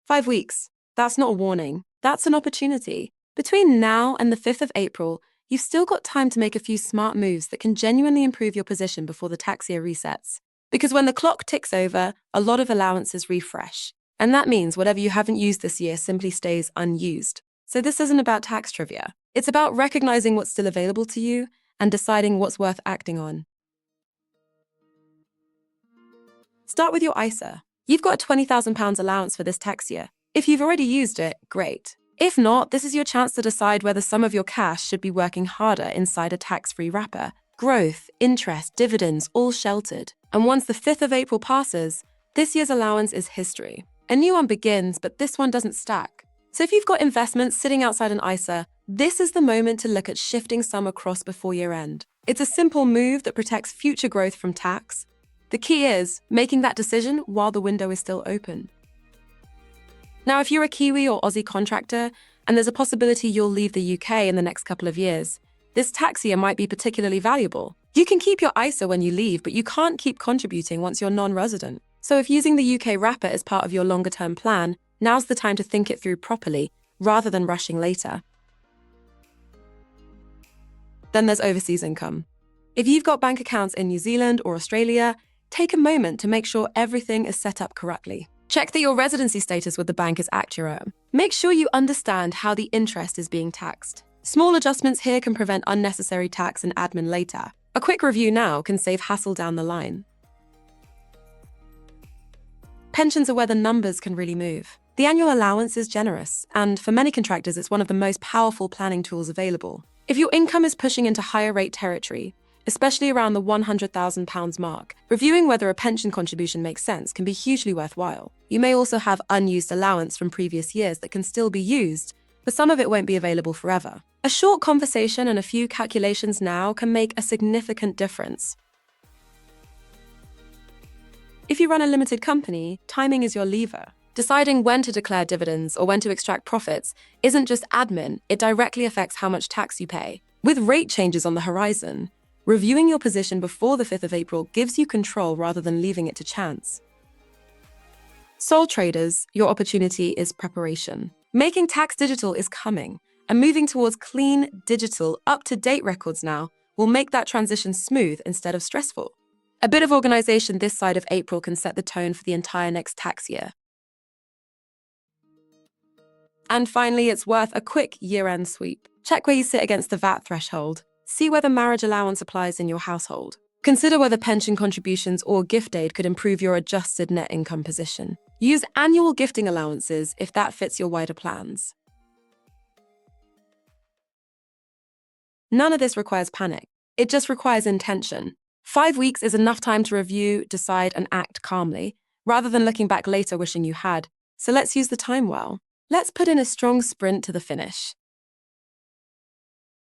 5 weeks. That's not a warning. That's an opportunity. Between now and the 5th of April, you've still got time to make a few smart moves that can genuinely improve your position before the tax year resets. Because when the clock ticks over, a lot of allowances refresh. And that means whatever you haven't used this year simply stays unused. So this isn't about tax trivia. It's about recognizing what's still available to you and deciding what's worth acting on. Start with your ISA. You've got a £20,000 allowance for this tax year. If you've already used it, great. If not, this is your chance to decide whether some of your cash should be working harder inside a tax-free wrapper. Growth, interest, dividends, all sheltered. And once the 5th of April passes, this year's allowance is history. A new one begins, but this one doesn't stack. So if you've got investments sitting outside an ISA, this is the moment to look at shifting some across before year end. It's a simple move that protects future growth from tax. The key is making that decision while the window is still open. Now, if you're a Kiwi or Aussie contractor, and there's a possibility you'll leave the UK in the next couple of years, this tax year might be particularly valuable. You can keep your ISA when you leave, but you can't keep contributing once you're non-resident. So if using the UK wrapper is part of your longer-term plan, now's the time to think it through properly, rather than rushing later. Then there's overseas income. If you've got bank accounts in New Zealand or Australia, take a moment to make sure everything is set up correctly. Check that your residency status with the bank is accurate. Make sure you understand how the interest is being taxed. Small adjustments here can prevent unnecessary tax and admin later. A quick review now can save hassle down the line. Pensions are where the numbers can really move. The annual allowance is generous, and for many contractors, it's one of the most powerful planning tools available. If your income is pushing into higher rate territory, especially around the £100,000 mark, reviewing whether a pension contribution makes sense can be hugely worthwhile. You may also have unused allowance from previous years that can still be used, but some of it won't be available forever. A short conversation and a few calculations now can make a significant difference. If you run a limited company, timing is your lever. Deciding when to declare dividends or when to extract profits isn't just admin, it directly affects how much tax you pay. With rate changes on the horizon, reviewing your position before the 5th of April gives you control rather than leaving it to chance. Sole traders, your opportunity is preparation. Making tax digital is coming, and moving towards clean, digital, up-to-date records now will make that transition smooth instead of stressful. A bit of organization this side of April can set the tone for the entire next tax year. And finally, it's worth a quick year-end sweep. Check where you sit against the VAT threshold. See whether marriage allowance applies in your household. Consider whether pension contributions or gift aid could improve your adjusted net income position. Use annual gifting allowances if that fits your wider plans. None of this requires panic. It just requires intention. 5 weeks is enough time to review, decide, and act calmly, rather than looking back later wishing you had. So let's use the time well. Let's put in a strong sprint to the finish.